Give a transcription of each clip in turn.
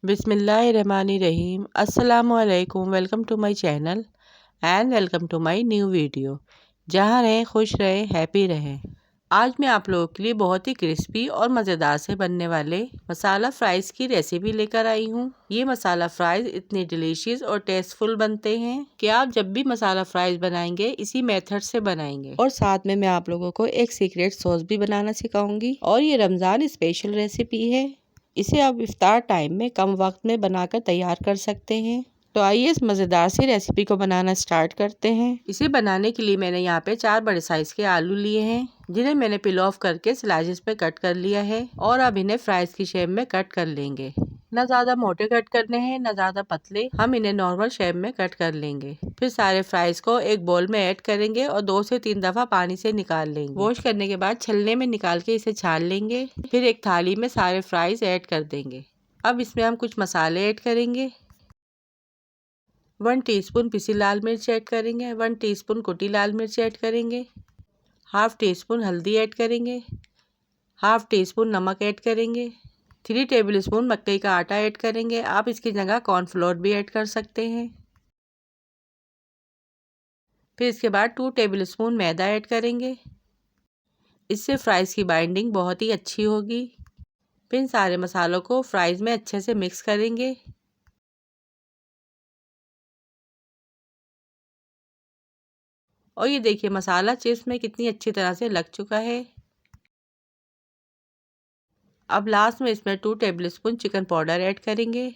बिस्मिल्लाहिर्रहमानिर्रहीम। अस्सलामुअलैकुम। Welcome to my channel and welcome to my new video. जहाँ रहें खुश रहें हैप्पी रहें। आज मैं आप लोगों के लिए बहुत ही क्रिस्पी और मज़ेदार से बनने वाले मसाला फ्राइज़ की रेसिपी लेकर आई हूँ। ये मसाला फ्राइज़ इतने डिलीशियस और टेस्टफुल बनते हैं कि आप जब भी मसाला फ्राइज़ बनाएंगे इसी मेथड से बनाएंगे। और साथ में मैं आप लोगों को एक सीक्रेट सॉस भी बनाना सिखाऊंगी और ये रमज़ान स्पेशल रेसिपी है। इसे आप इफ्तार टाइम में कम वक्त में बनाकर तैयार कर सकते हैं। तो आइए इस मज़ेदार सी रेसिपी को बनाना स्टार्ट करते हैं। इसे बनाने के लिए मैंने यहाँ पे 4 बड़े साइज़ के आलू लिए हैं, जिन्हें मैंने पिल ऑफ करके स्लाइसेस पे कट कर लिया है और अब इन्हें फ्राइज़ की शेप में कट कर लेंगे। ना ज़्यादा मोटे कट करने हैं ना ज़्यादा पतले, हम इन्हें नॉर्मल शेप में कट कर लेंगे। फिर सारे फ्राइज़ को एक बोल में ऐड करेंगे और 2 से 3 दफ़ा पानी से निकाल लेंगे। वॉश करने के बाद छलने में निकाल के इसे छान लेंगे। फिर एक थाली में सारे फ्राइज़ ऐड कर देंगे। अब इसमें हम कुछ मसाले ऐड करेंगे। 1 टीस्पून पिसी लाल मिर्च ऐड करेंगे, 1 टीस्पून कुटी लाल मिर्च ऐड करेंगे, हाफ टी स्पून हल्दी ऐड करेंगे, हाफ टी स्पून नमक ऐड करेंगे, 3 टेबलस्पून मकई का आटा ऐड करेंगे। आप इसकी जगह कॉर्नफ्लोर भी ऐड कर सकते हैं। फिर इसके बाद 2 टेबलस्पून मैदा ऐड करेंगे। इससे फ्राइज़ की बाइंडिंग बहुत ही अच्छी होगी। फिर इन सारे मसालों को फ्राइज़ में अच्छे से मिक्स करेंगे। और ये देखिए मसाला चिप्स में कितनी अच्छी तरह से लग चुका है। अब लास्ट में इसमें 2 टेबलस्पून चिकन पाउडर ऐड करेंगे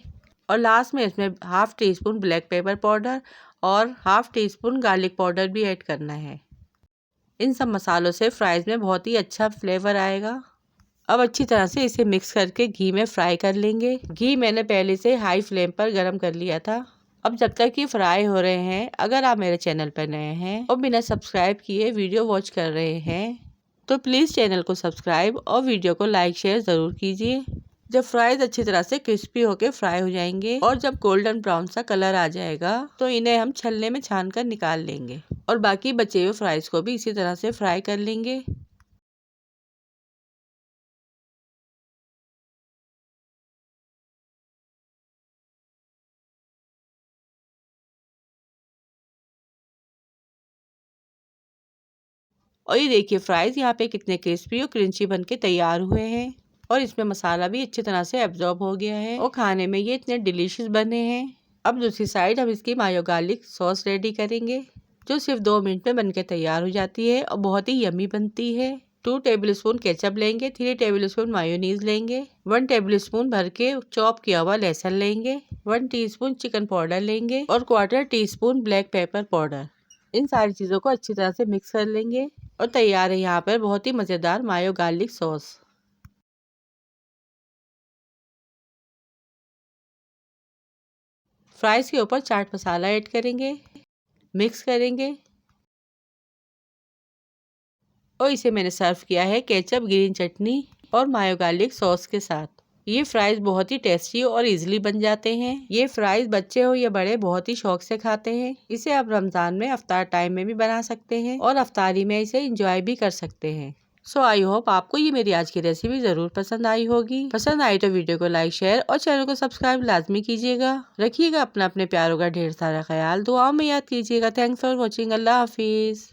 और लास्ट में इसमें half teaspoon black pepper powder और half teaspoon garlic powder भी ऐड करना है। इन सब मसालों से फ्राइज़ में बहुत ही अच्छा फ्लेवर आएगा। अब अच्छी तरह से इसे मिक्स करके घी में फ्राई कर लेंगे। घी मैंने पहले से हाई फ्लेम पर गरम कर लिया था। अब जब तक ये फ्राई हो रहे हैं, अगर आप मेरे चैनल पर नए हैं और बिना सब्सक्राइब किए वीडियो वॉच कर रहे हैं तो प्लीज़ चैनल को सब्सक्राइब और वीडियो को लाइक शेयर ज़रूर कीजिए। जब फ्राइज अच्छी तरह से क्रिस्पी होके फ्राई हो जाएंगे और जब गोल्डन ब्राउन सा कलर आ जाएगा तो इन्हें हम छलने में छान कर निकाल लेंगे और बाकी बचे हुए फ्राइज को भी इसी तरह से फ्राई कर लेंगे। और ये देखिए फ्राइज़ यहाँ पे कितने क्रिस्पी और क्रंची बन के तैयार हुए हैं और इसमें मसाला भी अच्छी तरह से एब्जॉर्ब हो गया है और खाने में ये इतने डिलीशियस बने हैं। अब दूसरी साइड हम इसकी मायो गार्लिक सॉस रेडी करेंगे, जो सिर्फ 2 मिनट में बनके तैयार हो जाती है और बहुत ही यमी बनती है। 2 टेबलस्पून केचप लेंगे, 3 टेबलस्पून मायोनीज लेंगे, 1 टेबलस्पून भर के चॉप किया हुआ लहसुन लेंगे, 1 टीस्पून चिकन पाउडर लेंगे और 1/4 टीस्पून ब्लैक पेपर पाउडर। इन सारी चीज़ों को अच्छी तरह से मिक्स कर लेंगे और तैयार है यहाँ पर बहुत ही मज़ेदार मायो गार्लिक सॉस। फ्राइज़ के ऊपर चाट मसाला ऐड करेंगे, मिक्स करेंगे और इसे मैंने सर्व किया है केचप, ग्रीन चटनी और मायो गार्लिक सॉस के साथ। ये फ्राइज़ बहुत ही टेस्टी और इजीली बन जाते हैं। ये फ्राइज़ बच्चे हो या बड़े बहुत ही शौक से खाते हैं। इसे आप रमज़ान में अफ्तार टाइम में भी बना सकते हैं और अफ्तारी में इसे इंजॉय भी कर सकते हैं। सो आई होप आपको ये मेरी आज की रेसिपी ज़रूर पसंद आई होगी। पसंद आई तो वीडियो को लाइक शेयर और चैनल को सब्सक्राइब लाजमी कीजिएगा। रखिएगा अपना अपने प्यारों का ढेर सारा ख्याल। दुआओं में याद कीजिएगा। Thanks for watching. अल्लाह हाफिज़।